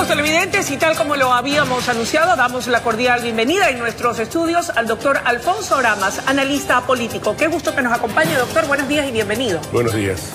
Amigos televidentes, y tal como lo habíamos anunciado, damos la cordial bienvenida en nuestros estudios al doctor Alfonso Oramas, analista político. Qué gusto que nos acompañe, doctor. Buenos días y bienvenido. Buenos días.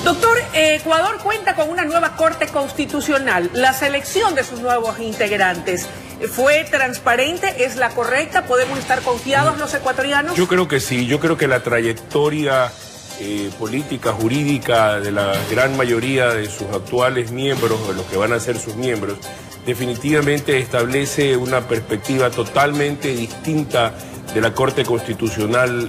Doctor, Ecuador cuenta con una nueva Corte Constitucional. La selección de sus nuevos integrantes, ¿fue transparente? ¿Es la correcta? ¿Podemos estar confiados los ecuatorianos? Yo creo que sí. Yo creo que la trayectoria política, jurídica de la gran mayoría de sus actuales miembros, de los que van a ser sus miembros, definitivamente establece una perspectiva totalmente distinta de la Corte Constitucional,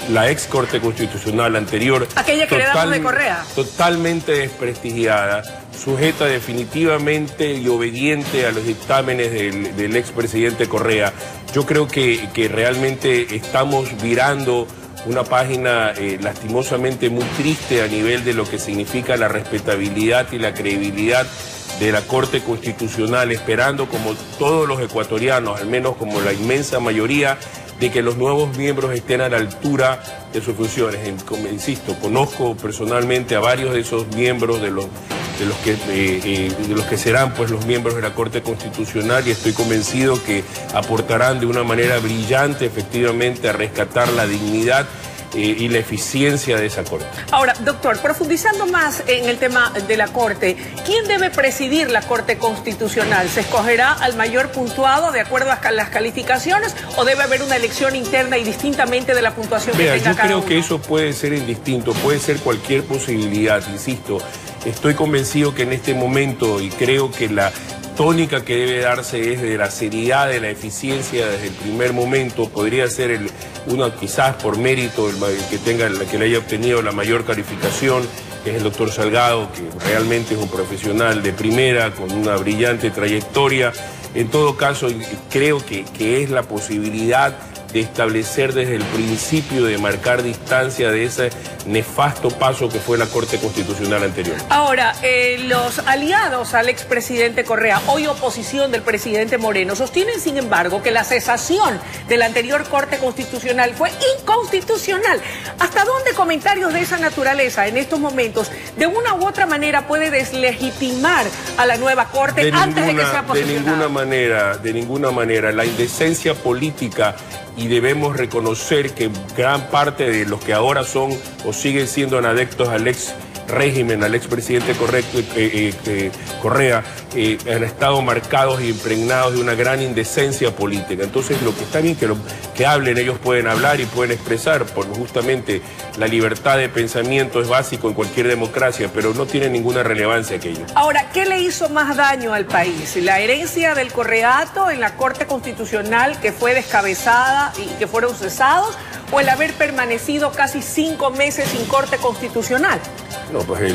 la ex Corte Constitucional anterior. Aquella que le damos de Correa. Totalmente desprestigiada, sujeta definitivamente y obediente a los dictámenes del expresidente Correa. Yo creo que realmente estamos virando una página lastimosamente muy triste a nivel de lo que significa la respetabilidad y la credibilidad de la Corte Constitucional, esperando como todos los ecuatorianos, al menos como la inmensa mayoría, de que los nuevos miembros estén a la altura de sus funciones. Como insisto, conozco personalmente a varios de esos miembros de los que serán pues los miembros de la Corte Constitucional, y estoy convencido que aportarán de una manera brillante efectivamente a rescatar la dignidad y la eficiencia de esa Corte. Ahora, doctor, profundizando más en el tema de la Corte, ¿quién debe presidir la Corte Constitucional? ¿Se escogerá al mayor puntuado de acuerdo a las calificaciones o debe haber una elección interna y distintamente de la puntuación que tenga cada uno? Yo creo que eso puede ser indistinto, puede ser cualquier posibilidad, insisto. Estoy convencido que en este momento, y creo que la tónica que debe darse es de la seriedad, de la eficiencia desde el primer momento, podría ser uno quizás por mérito que le haya obtenido la mayor calificación, que es el doctor Salgado, que realmente es un profesional de primera, con una brillante trayectoria. En todo caso, creo que es la posibilidad de establecer desde el principio, de marcar distancia de ese nefasto paso que fue la Corte Constitucional anterior. Ahora, los aliados al expresidente Correa, hoy oposición del presidente Moreno, sostienen sin embargo que la cesación de la anterior Corte Constitucional fue inconstitucional. ¿Hasta dónde comentarios de esa naturaleza en estos momentos de una u otra manera puede deslegitimar a la nueva Corte antes de que sea posicionada? De ninguna manera. La indecencia política, y debemos reconocer que gran parte de los que ahora son o siguen siendo adeptos al ex régimen, al expresidente Correa, han estado marcados e impregnados de una gran indecencia política. Entonces, lo que está bien que hablen, ellos pueden hablar y pueden expresar, porque justamente la libertad de pensamiento es básico en cualquier democracia, pero no tiene ninguna relevancia aquello. Ahora, ¿qué le hizo más daño al país? ¿La herencia del correato en la Corte Constitucional, que fue descabezada y que fueron cesados, o el haber permanecido casi 5 meses sin Corte Constitucional? No, pues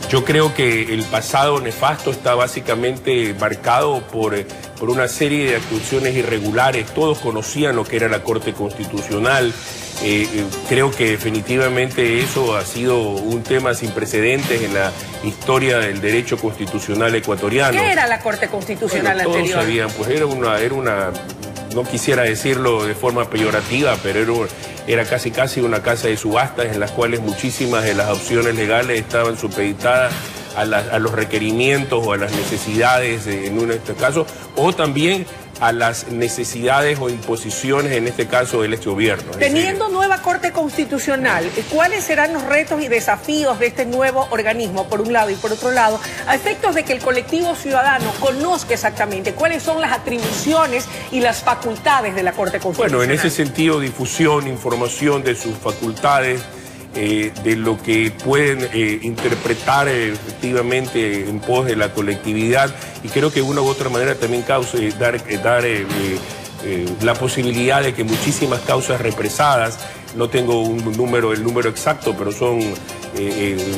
yo creo que el pasado nefasto está básicamente marcado por una serie de actuaciones irregulares. Todos conocían lo que era la Corte Constitucional. Creo que definitivamente eso ha sido un tema sin precedentes en la historia del derecho constitucional ecuatoriano. ¿Qué era la Corte Constitucional anterior? Todos sabían, pues era una, no quisiera decirlo de forma peyorativa, pero era casi una casa de subastas en las cuales muchísimas de las opciones legales estaban supeditadas a los requerimientos o a las necesidades, en este caso, o también a las necesidades o imposiciones, en este caso, del exgobierno. Teniendo nueva Corte Constitucional, ¿cuáles serán los retos y desafíos de este nuevo organismo, por un lado, y por otro lado, a efectos de que el colectivo ciudadano conozca exactamente cuáles son las atribuciones y las facultades de la Corte Constitucional? Bueno, en ese sentido, difusión, información de sus facultades, de lo que pueden interpretar efectivamente en pos de la colectividad, y creo que de una u otra manera también dar la posibilidad de que muchísimas causas represadas, no tengo el número exacto, pero son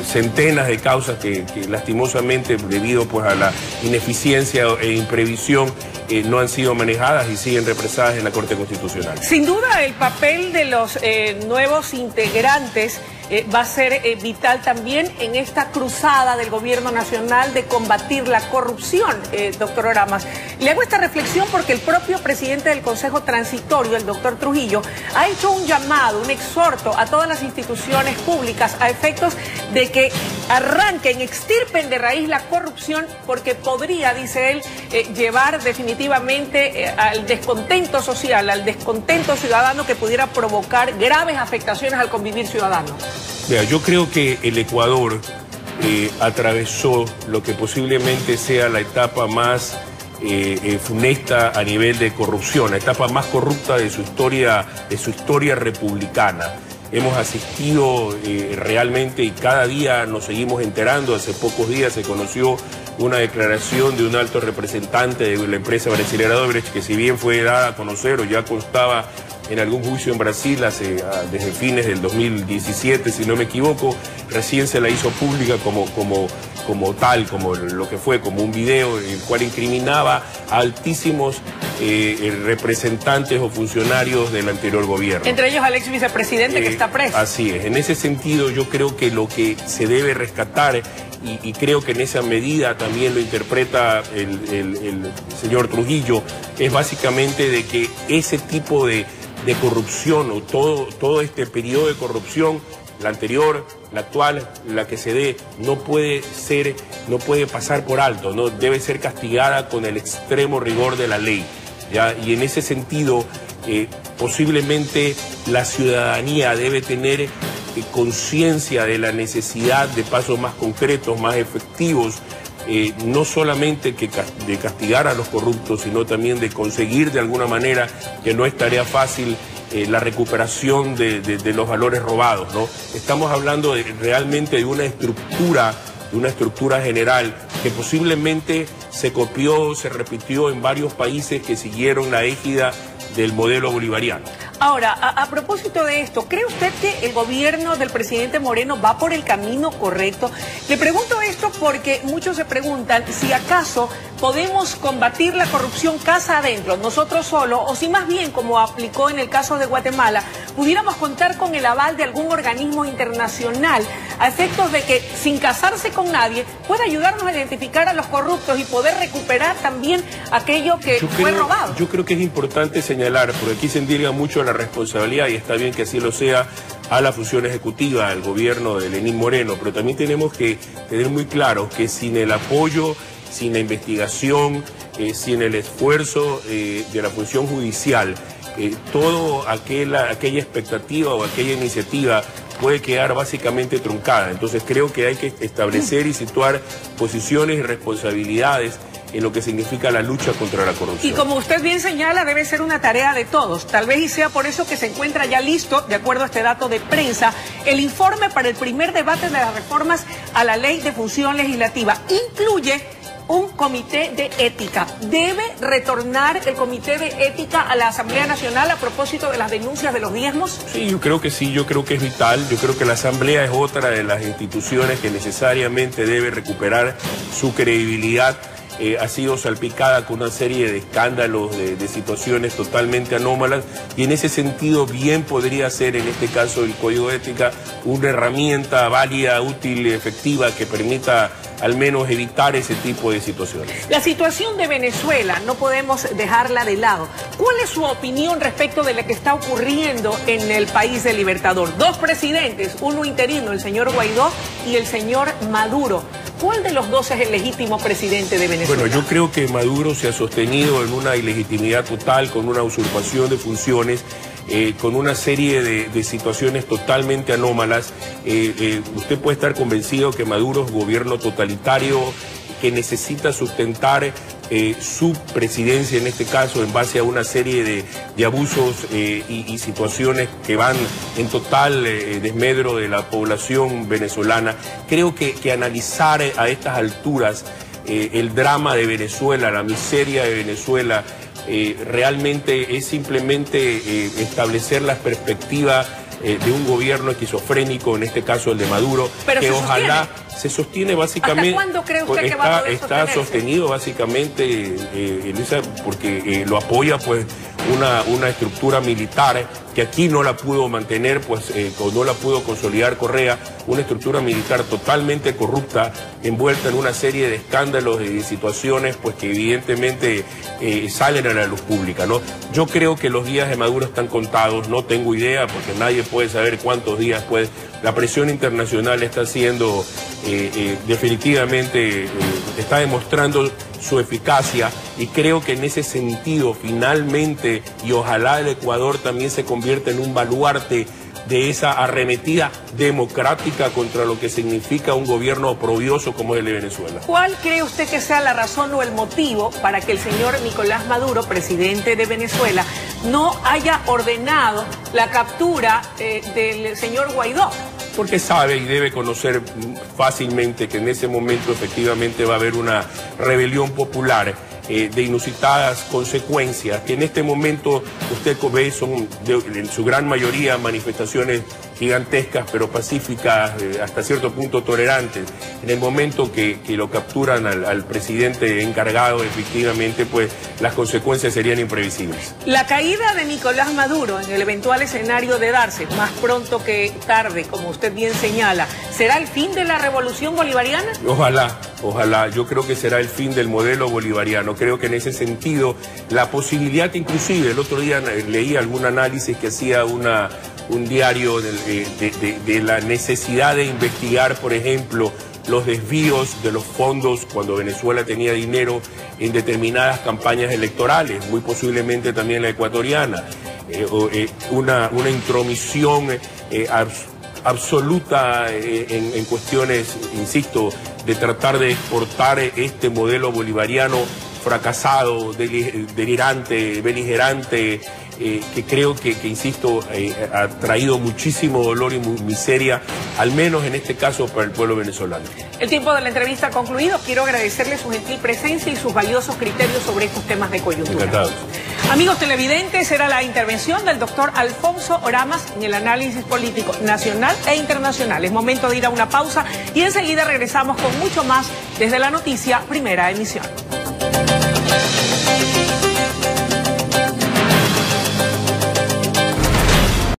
centenas de causas que lastimosamente, debido pues a la ineficiencia e imprevisión, no han sido manejadas y siguen represadas en la Corte Constitucional. Sin duda, el papel de los nuevos integrantes va a ser vital también en esta cruzada del gobierno nacional de combatir la corrupción, doctor Oramas. Le hago esta reflexión porque el propio presidente del Consejo Transitorio, el doctor Trujillo, ha hecho un llamado, un exhorto a todas las instituciones públicas a efecto esfuerzos de que arranquen, extirpen de raíz la corrupción, porque podría, dice él, llevar definitivamente al descontento social, al descontento ciudadano que pudiera provocar graves afectaciones al convivir ciudadano. Mira, yo creo que el Ecuador atravesó lo que posiblemente sea la etapa más funesta a nivel de corrupción, la etapa más corrupta de su historia republicana. Hemos asistido realmente y cada día nos seguimos enterando. Hace pocos días se conoció una declaración de un alto representante de la empresa brasilera Odebrecht, que si bien fue dada a conocer o ya constaba en algún juicio en Brasil desde fines del 2017, si no me equivoco, recién se la hizo pública como tal, como lo que fue, como un video en el cual incriminaba a altísimos representantes o funcionarios del anterior gobierno. Entre ellos al ex vicepresidente que está preso. Así es. En ese sentido yo creo que lo que se debe rescatar, y creo que en esa medida también lo interpreta el señor Trujillo, es básicamente de que ese tipo de corrupción o todo este periodo de corrupción, la anterior, la actual, la que se dé, no puede pasar por alto, no debe ser castigada con el extremo rigor de la ley, ¿ya? Y en ese sentido, posiblemente la ciudadanía debe tener conciencia de la necesidad de pasos más concretos, más efectivos, no solamente de castigar a los corruptos, sino también de conseguir de alguna manera, que no es tarea fácil, la recuperación de los valores robados, ¿no? Estamos hablando realmente de una estructura general que posiblemente se copió, se repitió en varios países que siguieron la égida del modelo bolivariano. Ahora, a propósito de esto, ¿cree usted que el gobierno del presidente Moreno va por el camino correcto? Le pregunto esto porque muchos se preguntan si acaso podemos combatir la corrupción casa adentro, nosotros solos, o si más bien, como aplicó en el caso de Guatemala, pudiéramos contar con el aval de algún organismo internacional a efectos de que, sin casarse con nadie, pueda ayudarnos a identificar a los corruptos y poder recuperar también aquello que fue robado. Yo creo que es importante señalar, porque aquí se endilga mucho la responsabilidad, y está bien que así lo sea, a la función ejecutiva, al gobierno de Lenín Moreno, pero también tenemos que tener muy claro que sin el apoyo, sin la investigación, sin el esfuerzo de la función judicial, toda aquella expectativa o aquella iniciativa puede quedar básicamente truncada. Entonces creo que hay que establecer y situar posiciones y responsabilidades en lo que significa la lucha contra la corrupción. Y como usted bien señala, debe ser una tarea de todos. Tal vez y sea por eso que se encuentra ya listo, de acuerdo a este dato de prensa, el informe para el primer debate de las reformas a la Ley de Función Legislativa. Incluye un comité de ética. ¿Debe retornar el comité de ética a la Asamblea Nacional a propósito de las denuncias de los diezmos? Sí, yo creo que sí, yo creo que es vital. Yo creo que la Asamblea es otra de las instituciones que necesariamente debe recuperar su credibilidad. Ha sido salpicada con una serie de escándalos, de situaciones totalmente anómalas, y en ese sentido bien podría ser, en este caso, el Código de Ética una herramienta válida, útil, efectiva, que permita al menos evitar ese tipo de situaciones. La situación de Venezuela no podemos dejarla de lado. ¿Cuál es su opinión respecto de lo que está ocurriendo en el país del Libertador? Dos presidentes, uno interino, el señor Guaidó, y el señor Maduro. ¿Cuál de los dos es el legítimo presidente de Venezuela? Bueno, yo creo que Maduro se ha sostenido en una ilegitimidad total, con una usurpación de funciones, con una serie de situaciones totalmente anómalas. Usted puede estar convencido que Maduro es un gobierno totalitario que necesita sustentar su presidencia, en este caso, en base a una serie de abusos y situaciones que van en total desmedro de la población venezolana. Creo que analizar a estas alturas el drama de Venezuela, la miseria de Venezuela, realmente es simplemente establecer la perspectiva de un gobierno esquizofrénico, en este caso el de Maduro, pero que ojalá se sostiene básicamente. ¿Hasta cuándo cree usted que va a poder está sostenido básicamente, Luisa, porque lo apoya pues una estructura militar que aquí no la pudo mantener, pues no la pudo consolidar Correa, una estructura militar totalmente corrupta, envuelta en una serie de escándalos y de situaciones pues que evidentemente salen a la luz pública, ¿no? Yo creo que los días de Maduro están contados, no tengo idea porque nadie puede saber cuántos días puede. La presión internacional está siendo definitivamente, está demostrando su eficacia y creo que en ese sentido finalmente y ojalá el Ecuador también se convierta en un baluarte de esa arremetida democrática contra lo que significa un gobierno oprobioso como es el de Venezuela. ¿Cuál cree usted que sea la razón o el motivo para que el señor Nicolás Maduro, presidente de Venezuela, no haya ordenado la captura del señor Guaidó? Porque sabe y debe conocer fácilmente que en ese momento efectivamente va a haber una rebelión popular de inusitadas consecuencias, que en este momento usted ve son en su gran mayoría manifestaciones gigantescas pero pacíficas, hasta cierto punto tolerantes. En el momento que lo capturan al presidente encargado, efectivamente, pues las consecuencias serían imprevisibles. La caída de Nicolás Maduro en el eventual escenario de darse, más pronto que tarde, como usted bien señala, ¿será el fin de la revolución bolivariana? Ojalá, ojalá. Yo creo que será el fin del modelo bolivariano. Creo que en ese sentido la posibilidad, inclusive el otro día leí algún análisis que hacía un diario de la necesidad de investigar, por ejemplo, los desvíos de los fondos cuando Venezuela tenía dinero en determinadas campañas electorales, muy posiblemente también la ecuatoriana, una intromisión absoluta en cuestiones, insisto, de tratar de exportar este modelo bolivariano fracasado, delirante, beligerante, que creo que insisto, ha traído muchísimo dolor y miseria, al menos en este caso para el pueblo venezolano. El tiempo de la entrevista ha concluido. Quiero agradecerle su gentil presencia y sus valiosos criterios sobre estos temas de coyuntura. Encantados. Amigos televidentes, era la intervención del doctor Alfonso Oramas en el análisis político nacional e internacional. Es momento de ir a una pausa y enseguida regresamos con mucho más desde La Noticia, primera emisión.